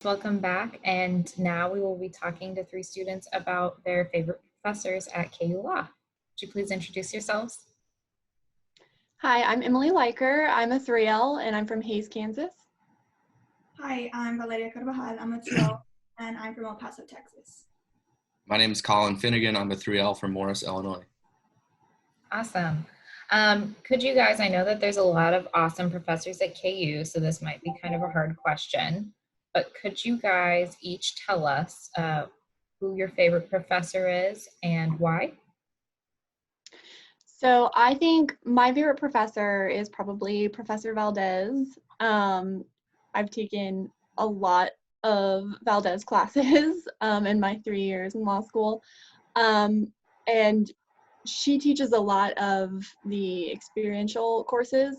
Welcome back. And now we will be talking to three students about their favorite professors at KU Law. Would you please introduce yourselves? Hi, I'm Emily Liker. I'm a 3L and I'm from Hays, Kansas. Hi, I'm Valeria Carvajal. I'm a 2L and I'm from El Paso, Texas. My name is Colin Finnegan. I'm a 3L from Morris, Illinois. Awesome. Could you guys, I know that there's a lot of awesome professors at KU, so this might be kind of a hard question, but could you guys each tell us who your favorite professor is and why? So I think my favorite professor is probably Professor Valdez. I've taken a lot of Valdez classes in my 3 years in law school. And she teaches a lot of the experiential courses.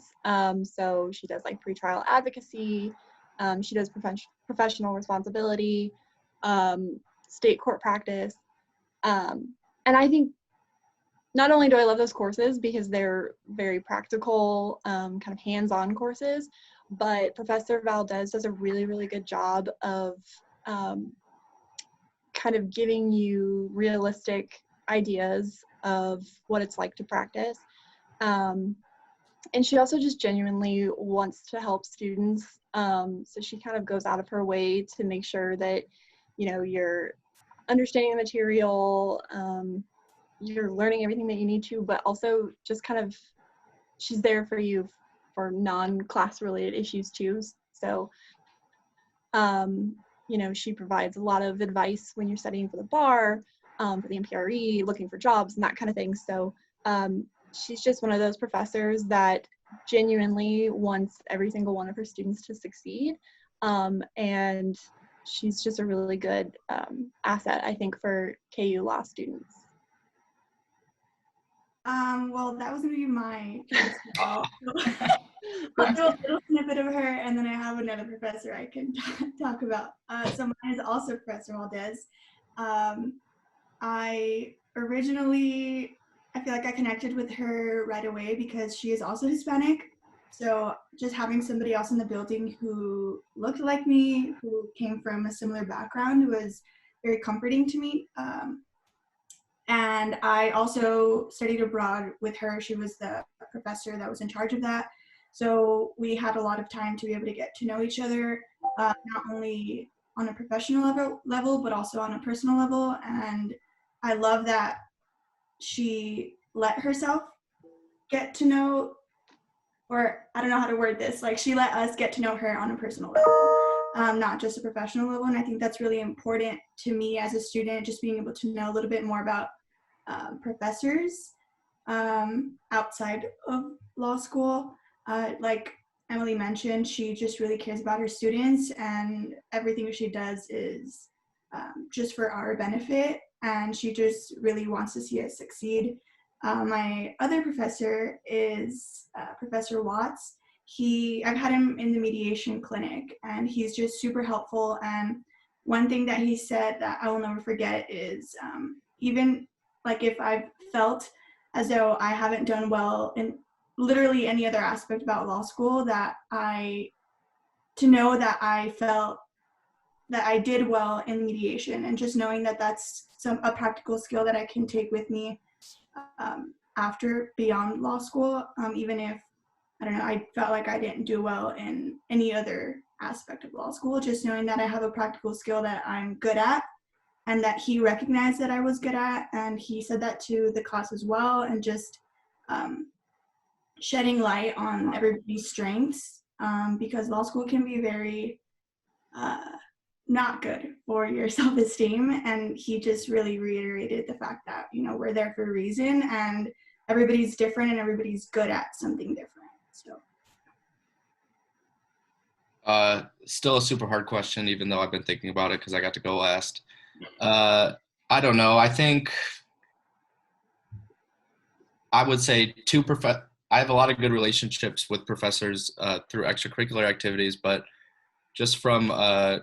So she does like pretrial advocacy, she does professional responsibility, state court practice. And I think not only do I love those courses because they're very practical, kind of hands-on courses, but Professor Valdez does a really, really good job of kind of giving you realistic ideas of what it's like to practice. And she also just genuinely wants to help students. So she kind of goes out of her way to make sure that, you know, you're understanding the material, you're learning everything that you need to, but also just kind of, she's there for you for non-class related issues too. So, you know, she provides a lot of advice when you're studying for the bar, for the MPRE, looking for jobs and that kind of thing. So she's just one of those professors that genuinely wants every single one of her students to succeed. And she's just a really good asset, I think, for KU Law students. Well, that was going to be my choice. I'll do a little snippet of her, and then I have another professor I can talk about. So mine is also Professor Valdez. I feel like I connected with her right away because she is also Hispanic. So just having somebody else in the building who looked like me, who came from a similar background, was very comforting to me. And I also studied abroad with her. She was the professor that was in charge of that. So we had a lot of time to be able to get to know each other, not only on a professional level, but also on a personal level. And I love that she let herself get to know, or I don't know how to word this, like she let us get to know her on a personal level, not just a professional level. And I think that's really important to me as a student, just being able to know a little bit more about professors outside of law school. Like Emily mentioned, she just really cares about her students, and everything she does is just for our benefit, and she just really wants to see us succeed. My other professor is Professor Watts. I've had him in the mediation clinic, and he's just super helpful. And one thing that he said that I will never forget is even like if I've felt as though I haven't done well in literally any other aspect about law school, to know that I felt that I did well in mediation, and just knowing that that's a practical skill that I can take with me after beyond law school, even if, I don't know, I felt like I didn't do well in any other aspect of law school, just knowing that I have a practical skill that I'm good at, and that he recognized that I was good at, and he said that to the class as well, and just shedding light on everybody's strengths, because law school can be very not good for your self-esteem, and he just really reiterated the fact that, you know, we're there for a reason, and everybody's different, and everybody's good at something different. So Still a super hard question, even though I've been thinking about it because I got to go last. I don't know. I think I would say I have a lot of good relationships with professors through extracurricular activities, but just from an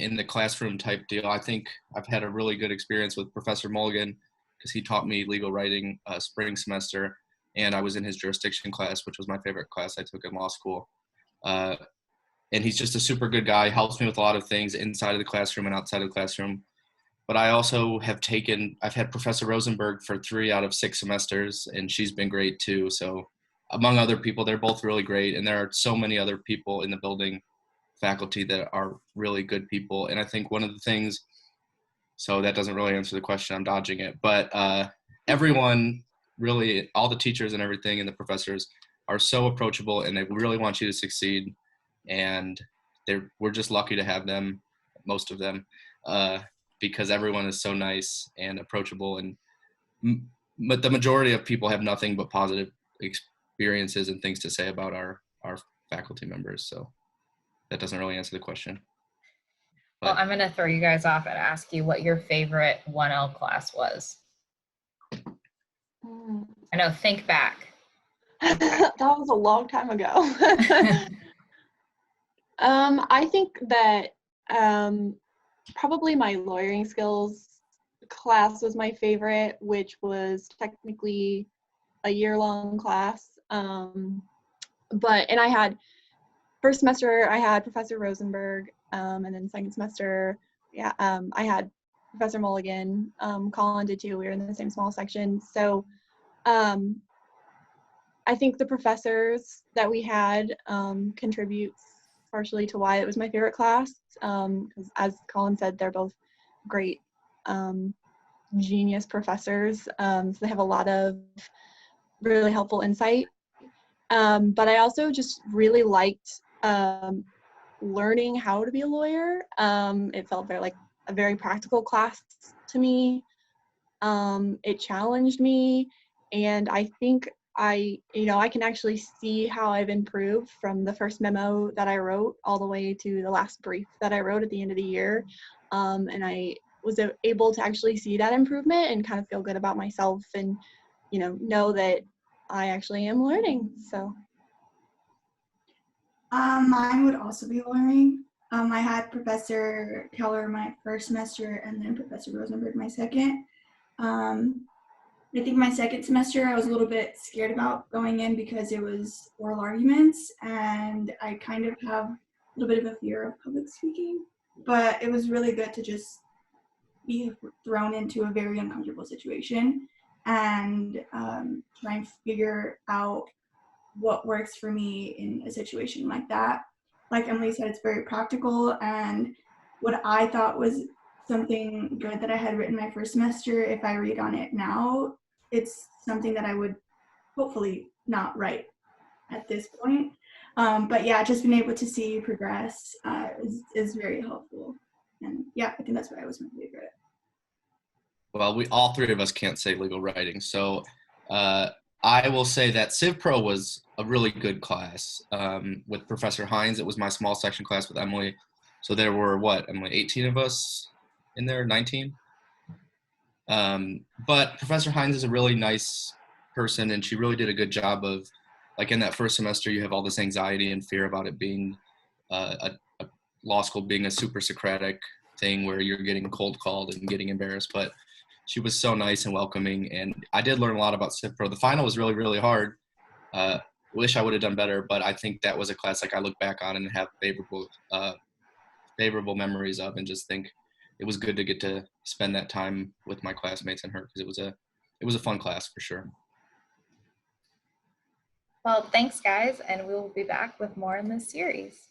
in the classroom type deal, I think I've had a really good experience with Professor Mulligan because he taught me legal writing spring semester, and I was in his jurisdiction class, which was my favorite class I took in law school. and he's just a super good guy, helps me with a lot of things inside of the classroom and outside of the classroom. But I also I've had Professor Rosenberg for 3 out of 6 semesters, and she's been great too. So among other people, they're both really great. And there are so many other people in the building, faculty, that are really good people. And I think one of the things, so that doesn't really answer the question, I'm dodging it, but everyone, really, all the teachers and everything and the professors are so approachable, and they really want you to succeed. And we're just lucky to have them, most of them, because everyone is so nice and approachable. And but the majority of people have nothing but positive experiences and things to say about our faculty members. So that doesn't really answer the question. Well, But I'm going to throw you guys off and ask you what your favorite 1L class was. I know, think back. That was a long time ago. I think that probably my lawyering skills class was my favorite, which was technically a year-long class. And I had, first semester I had Professor Rosenberg, and then second semester, I had Professor Mulligan. Colin did too. We were in the same small section. So I think the professors that we had contributes partially to why it was my favorite class. Because as Colin said, they're both great genius professors. So they have a lot of really helpful insight. But I also just really liked learning how to be a lawyer. It felt very like a very practical class to me. It challenged me, and I think I can actually see how I've improved from the first memo that I wrote all the way to the last brief that I wrote at the end of the year. And I was able to actually see that improvement and kind of feel good about myself, and know that I actually am learning. So mine would also be lawyering. I had Professor Keller my first semester and then Professor Rosenberg my second. I think my second semester I was a little bit scared about going in because it was oral arguments, and I kind of have a little bit of a fear of public speaking, but it was really good to just be thrown into a very uncomfortable situation and try and figure out what works for me in a situation like that. Like Emily said, it's very practical, and what I thought was something good that I had written my first semester, if I read on it now, it's something that I would hopefully not write at this point. But yeah, just being able to see you progress is very helpful. And yeah, I think that's why it was my favorite. well, we all 3 of us can't say legal writing, so I will say that Civ Pro was a really good class. With Professor Hines, it was my small section class with Emily. So there were, Emily, 18 of us in there, 19? But Professor Hines is a really nice person, and she really did a good job of, like, in that first semester, you have all this anxiety and fear about it being a law school being a super Socratic thing where you're getting cold called and getting embarrassed. But she was so nice and welcoming, and I did learn a lot about Civ Pro. The final was really, really hard. Wish I would have done better, but I think that was a class like I look back on and have favorable memories of, and just think it was good to get to spend that time with my classmates and her, because it was a fun class for sure. Well, thanks guys, and we will be back with more in this series.